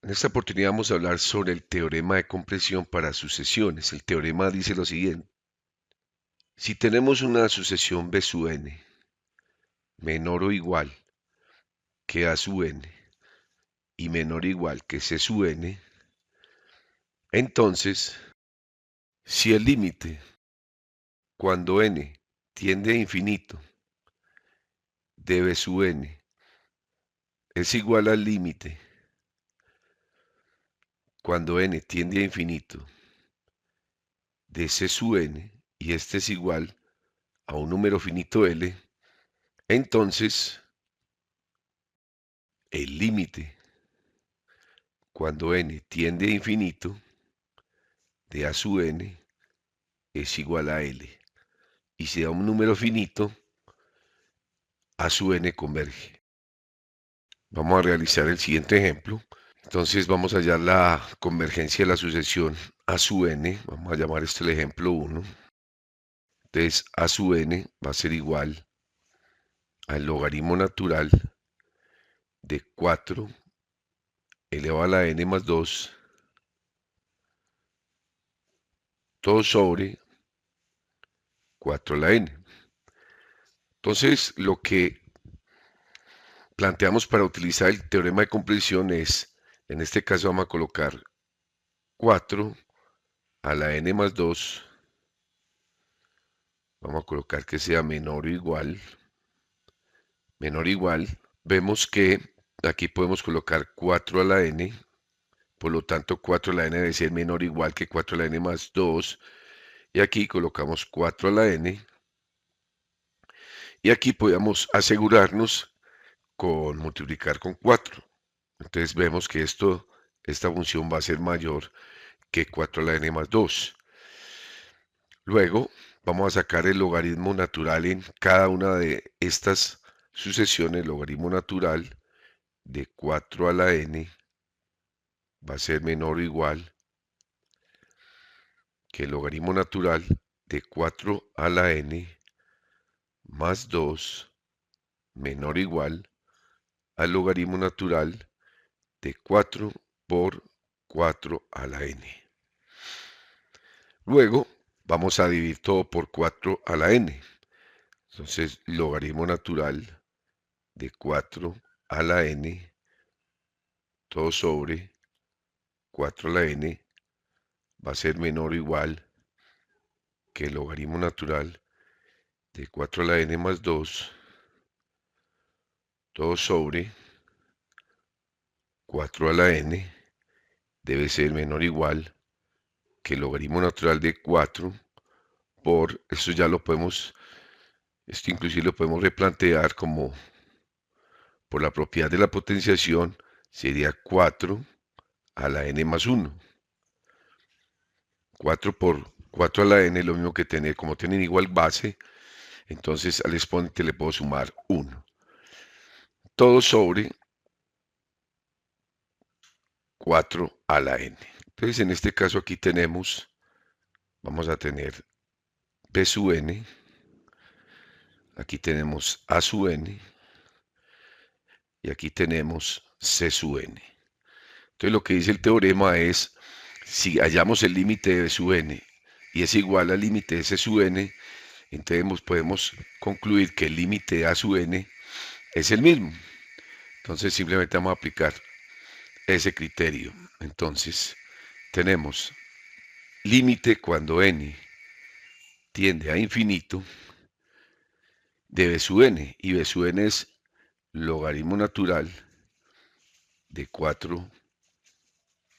En esta oportunidad vamos a hablar sobre el teorema de compresión para sucesiones. El teorema dice lo siguiente. Si tenemos una sucesión B sub n menor o igual que A sub n y menor o igual que C sub n, entonces, si el límite cuando n tiende a infinito de B sub n es igual al límite cuando n tiende a infinito de C sub n y este es igual a un número finito L, entonces el límite cuando n tiende a infinito de A sub n es igual a L. Y si da un número finito, A sub n converge. Vamos a realizar el siguiente ejemplo. Entonces vamos a hallar la convergencia de la sucesión A sub n. Vamos a llamar este el ejemplo 1. Entonces A sub n va a ser igual al logaritmo natural de 4 elevado a la n más 2, todo sobre 4 a la n. Entonces lo que planteamos para utilizar el teorema de compresión es, en este caso vamos a colocar 4 a la n más 2, vamos a colocar que sea menor o igual, vemos que aquí podemos colocar 4 a la n, por lo tanto 4 a la n debe ser menor o igual que 4 a la n más 2, y aquí colocamos 4 a la n, y aquí podemos asegurarnos con multiplicar con 4. Entonces vemos que esta función va a ser mayor que 4 a la n más 2. Luego vamos a sacar el logaritmo natural en cada una de estas sucesiones. El logaritmo natural de 4 a la n va a ser menor o igual que el logaritmo natural de 4 a la n más 2 menor o igual al logaritmo natural de 4 por 4 a la n. Luego vamos a dividir todo por 4 a la n. Entonces, logaritmo natural de 4 a la n, todo sobre 4 a la n, va a ser menor o igual que el logaritmo natural de 4 a la n más 2, todo sobre 4 a la n, debe ser menor o igual que el logaritmo natural de 4 por, esto ya lo podemos, esto inclusive lo podemos replantear como por la propiedad de la potenciación, sería 4 a la n más 1. 4 por 4 a la n es lo mismo que tener, como tienen igual base, entonces al exponente le puedo sumar 1. Todo sobre 4 a la n. Entonces en este caso aquí tenemos, vamos a tener P sub n, aquí tenemos A sub n y aquí tenemos C sub n. Entonces lo que dice el teorema es, si hallamos el límite de B sub n y es igual al límite de C sub n, entonces podemos concluir que el límite de A sub n es el mismo. Entonces simplemente vamos a aplicar ese criterio. Entonces tenemos límite cuando n tiende a infinito de B sub n, y B sub n es logaritmo natural de 4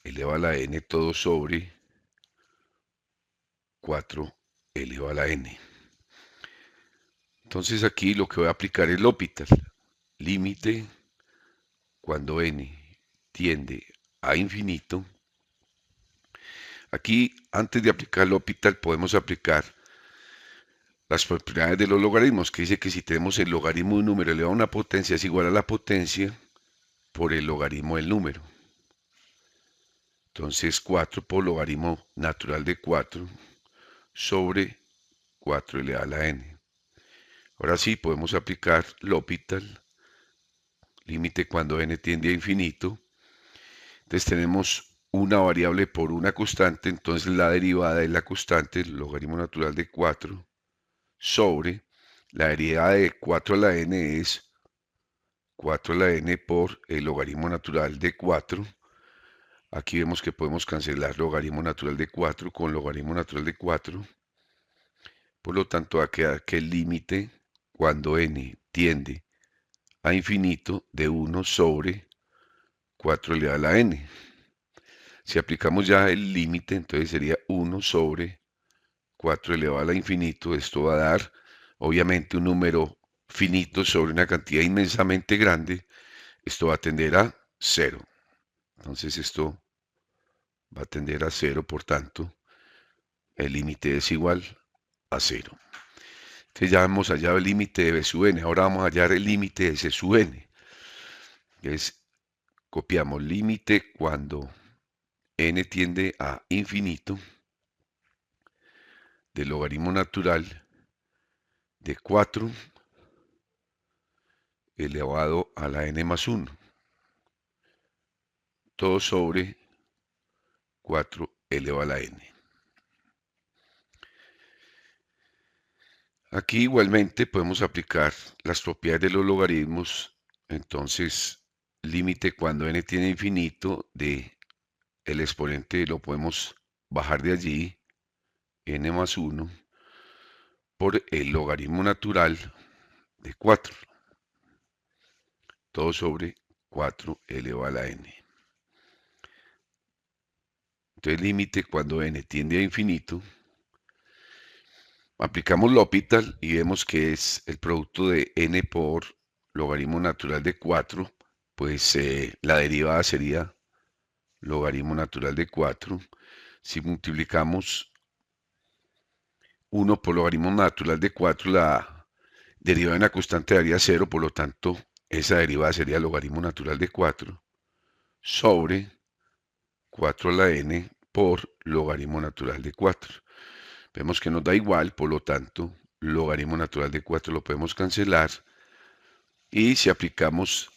elevado a la n todo sobre 4 elevado a la n. Entonces aquí lo que voy a aplicar es el L'Hopital. Límite cuando n tiende a infinito. Aquí, antes de aplicar el L'Hopital, podemos aplicar las propiedades de los logaritmos, que dice que si tenemos el logaritmo de un número elevado a una potencia es igual a la potencia por el logaritmo del número. Entonces 4 por logaritmo natural de 4 sobre 4 elevado a la n. Ahora sí podemos aplicar L'Hopital, límite cuando n tiende a infinito. Entonces tenemos una variable por una constante, entonces la derivada es la constante, el logaritmo natural de 4, sobre la derivada de 4 a la n es 4 a la n por el logaritmo natural de 4. Aquí vemos que podemos cancelar logaritmo natural de 4 con logaritmo natural de 4. Por lo tanto, va a quedar que el límite cuando n tiende a infinito de 1 sobre 4 elevado a la n. Si aplicamos ya el límite, entonces sería 1 sobre 4 elevado a la infinito. Esto va a dar, obviamente, un número finito sobre una cantidad inmensamente grande. Esto va a tender a 0. Entonces esto va a tender a 0, por tanto, el límite es igual a 0. Entonces ya hemos hallado el límite de b sub n. Ahora vamos a hallar el límite de c sub n. Es, copiamos límite cuando n tiende a infinito del logaritmo natural de 4 elevado a la n más 1. Todo sobre 4 elevado a la n. Aquí igualmente podemos aplicar las propiedades de los logaritmos. Entonces, límite cuando n tiene infinito de el exponente lo podemos bajar de allí, n más 1, por el logaritmo natural de 4. Todo sobre 4 elevado a la n. Entonces, límite cuando n tiende a infinito. Aplicamos L'Hopital y vemos que es el producto de n por logaritmo natural de 4, pues la derivada sería logaritmo natural de 4. Si multiplicamos 1 por logaritmo natural de 4, la derivada de una constante daría 0, por lo tanto, esa derivada sería logaritmo natural de 4 sobre 4 a la n por logaritmo natural de 4. Vemos que nos da igual, por lo tanto, logaritmo natural de 4 lo podemos cancelar. Y si aplicamos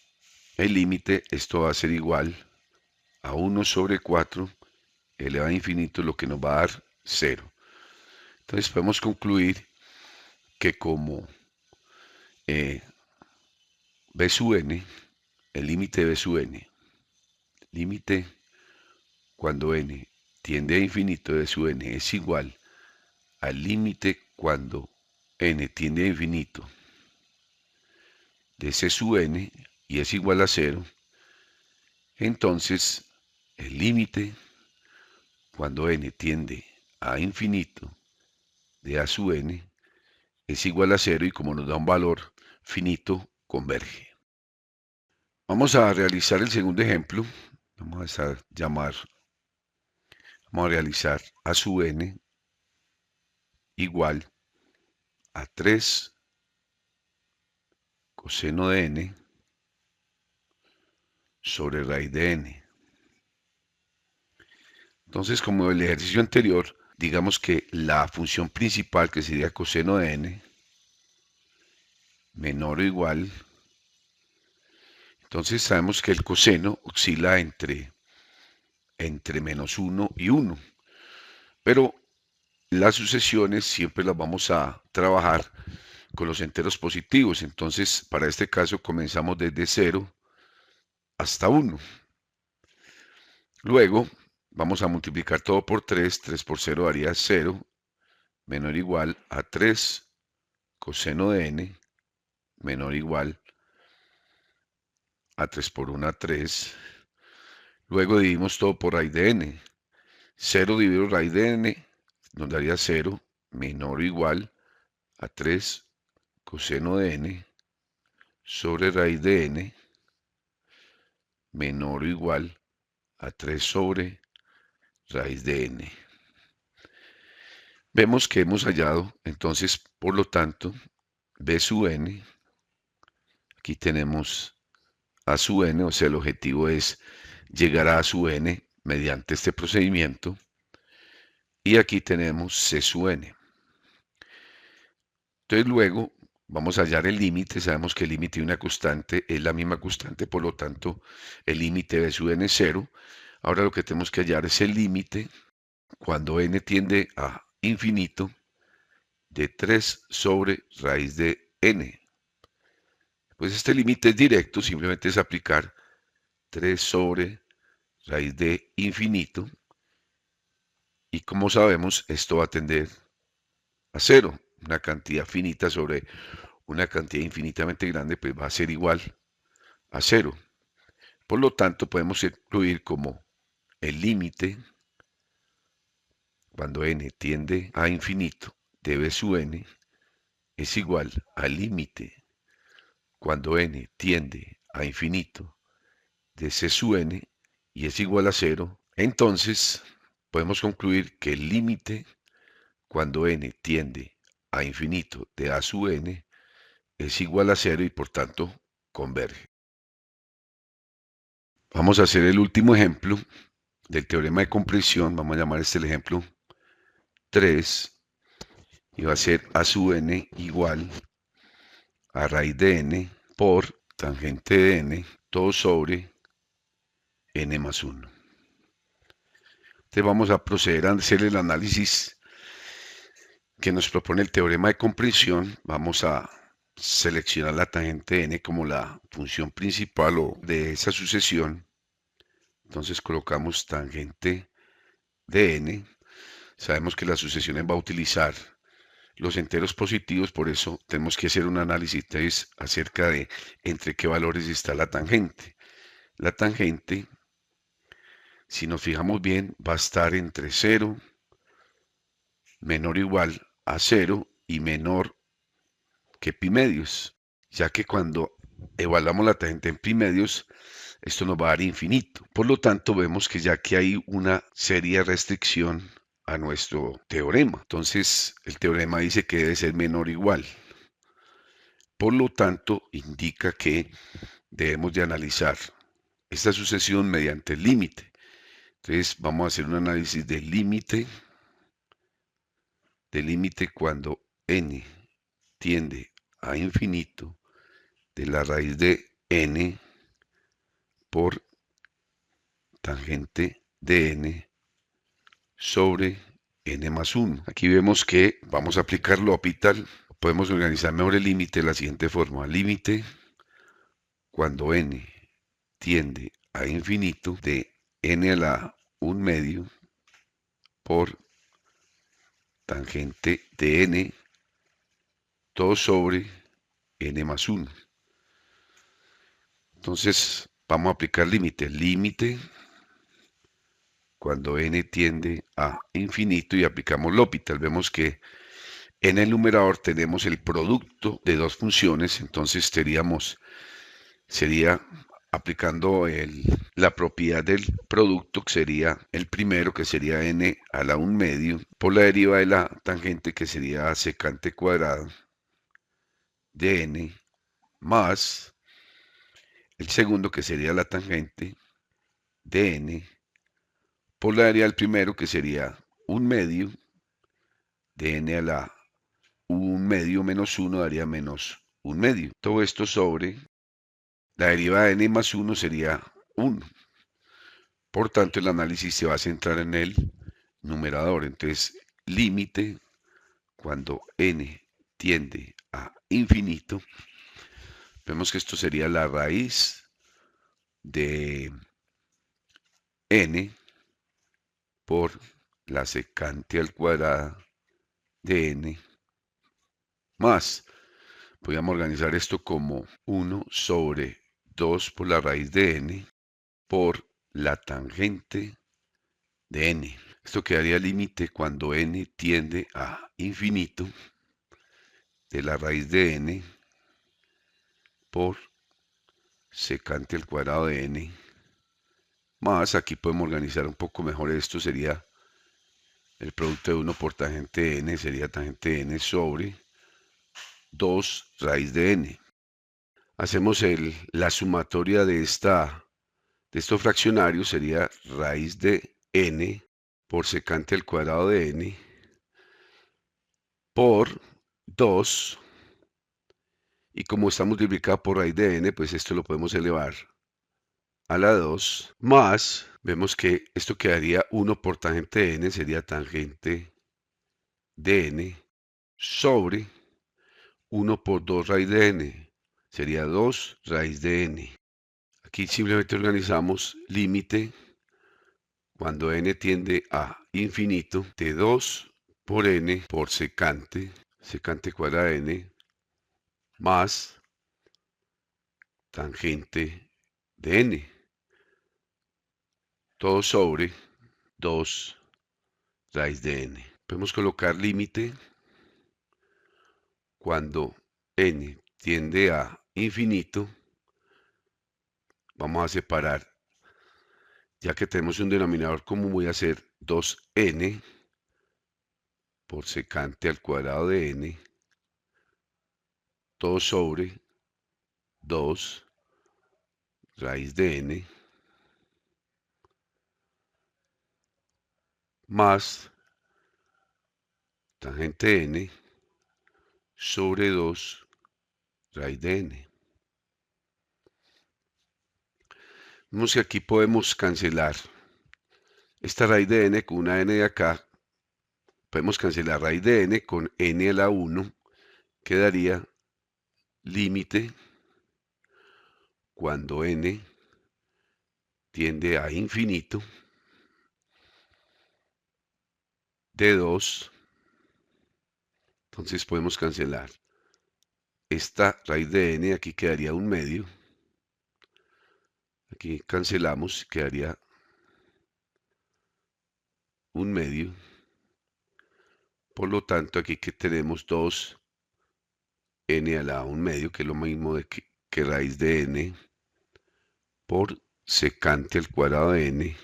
el límite, esto va a ser igual a 1 sobre 4 elevado a infinito, lo que nos va a dar 0. Entonces podemos concluir que como b sub n, el límite de b sub n, límite cuando n tiende a infinito de b sub n es igual al límite cuando n tiende a infinito de c sub n y es igual a 0, entonces el límite cuando n tiende a infinito de a sub n es igual a 0 y como nos da un valor finito, converge. Vamos a realizar el segundo ejemplo. Vamos a realizar a sub n igual a 3 coseno de n sobre raíz de n. Entonces, como el ejercicio anterior, digamos que la función principal, que sería coseno de n, menor o igual, entonces sabemos que el coseno oscila entre menos 1 y 1, pero las sucesiones siempre las vamos a trabajar con los enteros positivos. Entonces, para este caso comenzamos desde 0 hasta 1. Luego vamos a multiplicar todo por 3. 3 por 0 daría 0, menor o igual a 3 coseno de n, menor o igual a 3 por 1 a 3. Luego dividimos todo por raíz de n. 0 dividido raíz de n nos daría 0, menor o igual a 3 coseno de n sobre raíz de n, menor o igual a 3 sobre raíz de n. Vemos que hemos hallado, entonces, por lo tanto, b sub n, aquí tenemos a sub n, o sea, el objetivo es llegar a sub n mediante este procedimiento, y aquí tenemos c sub n. Entonces luego vamos a hallar el límite, sabemos que el límite de una constante es la misma constante, por lo tanto el límite de b sub n es 0. Ahora lo que tenemos que hallar es el límite cuando n tiende a infinito de 3 sobre raíz de n. Pues este límite es directo, simplemente es aplicar 3 sobre raíz de infinito. Y como sabemos, esto va a tender a cero. Una cantidad finita sobre una cantidad infinitamente grande, pues va a ser igual a cero. Por lo tanto, podemos incluir como el límite cuando n tiende a infinito de b sub n es igual al límite cuando n tiende a infinito de c sub n y es igual a cero. Entonces, podemos concluir que el límite cuando n tiende a infinito de a sub n es igual a cero y por tanto converge. Vamos a hacer el último ejemplo del teorema de compresión. Vamos a llamar este el ejemplo 3 y va a ser a sub n igual a raíz de n por tangente de n todo sobre n más 1. Entonces vamos a proceder a hacer el análisis que nos propone el teorema de compresión. Vamos a seleccionar la tangente de n como la función principal o de esa sucesión. Entonces colocamos tangente de n. Sabemos que las sucesiones va a utilizar los enteros positivos, por eso tenemos que hacer un análisis acerca de entre qué valores está la tangente. La tangente, si nos fijamos bien, va a estar entre 0, menor o igual a 0 y menor que pi medios, ya que cuando evaluamos la tangente en pi medios, esto nos va a dar infinito. Por lo tanto, vemos que ya que hay una seria restricción a nuestro teorema. Entonces, el teorema dice que debe ser menor o igual. Por lo tanto, indica que debemos de analizar esta sucesión mediante el límite. Entonces, vamos a hacer un análisis del límite cuando n tiende a infinito de la raíz de n por tangente de n sobre n más 1. Aquí vemos que vamos a aplicar L'Hopital. Podemos organizar mejor el límite de la siguiente forma. Límite cuando n tiende a infinito de n a la 1 medio por tangente de n todo sobre n más 1. Entonces vamos a aplicar límite. Límite cuando n tiende a infinito y aplicamos L'Hopital. Vemos que en el numerador tenemos el producto de dos funciones, entonces sería aplicando la propiedad del producto, que sería el primero, que sería n a la 1 medio, por la deriva de la tangente, que sería secante cuadrado de n, más el segundo, que sería la tangente de n, por la deriva del primero, que sería 1 medio de n a la 1 medio menos 1 daría menos 1 medio. Todo esto sobre la derivada de n más 1 sería 1. Por tanto, el análisis se va a centrar en el numerador. Entonces, límite cuando n tiende a infinito. Vemos que esto sería la raíz de n por la secante al cuadrado de n más. Podríamos organizar esto como 1 sobre 2 por la raíz de n por la tangente de n. Esto quedaría límite cuando n tiende a infinito de la raíz de n por secante al cuadrado de n más. Aquí podemos organizar un poco mejor esto. Sería el producto de 1 por tangente de n, sería tangente de n sobre 2 raíz de n. Hacemos la sumatoria de estos fraccionarios, sería raíz de n por secante al cuadrado de n por 2, y como está multiplicado por raíz de n, pues esto lo podemos elevar a la 2, más vemos que esto quedaría 1 por tangente de n, sería tangente de n sobre 1 por 2 raíz de n, sería 2 raíz de n. Aquí simplemente organizamos límite cuando n tiende a infinito de 2 por n por secante, secante cuadrada de n, más tangente de n, todo sobre 2 raíz de n. Podemos colocar límite cuando n tiende a infinito. Vamos a separar, ya que tenemos un denominador común, voy a hacer 2n por secante al cuadrado de n, todo sobre 2 raíz de n, más tangente de n sobre 2 raíz de n. Vemos que aquí podemos cancelar esta raíz de n con una n de acá. Podemos cancelar raíz de n con n a la 1. Quedaría límite cuando n tiende a infinito de 2. Entonces podemos cancelar esta raíz de n, aquí quedaría un medio. Aquí cancelamos, quedaría un medio. Por lo tanto, aquí que tenemos 2 n a la 1 medio, que es lo mismo que raíz de n por secante al cuadrado de n.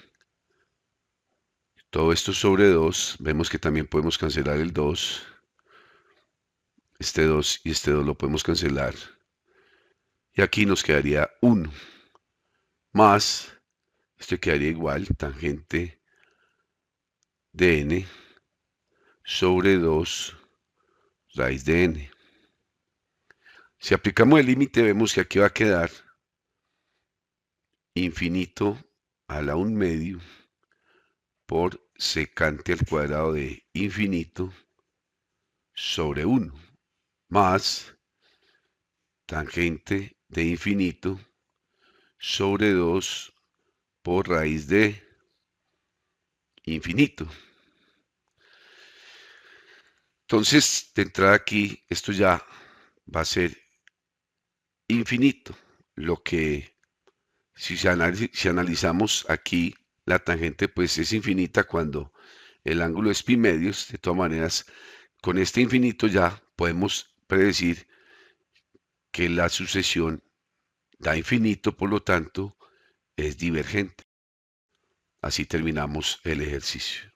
Todo esto sobre 2. Vemos que también podemos cancelar el 2. Este 2 y este 2 lo podemos cancelar. Y aquí nos quedaría 1. Más, esto quedaría igual, tangente de n sobre 2 raíz de n. Si aplicamos el límite, vemos que aquí va a quedar infinito a la 1 medio por secante al cuadrado de infinito sobre 1, más tangente de infinito sobre 2 por raíz de infinito. Entonces, de entrada aquí, esto ya va a ser infinito, lo que si analizamos aquí, la tangente pues es infinita cuando el ángulo es pi medios. De todas maneras, con este infinito ya podemos predecir que la sucesión da infinito, por lo tanto, es divergente. Así terminamos el ejercicio.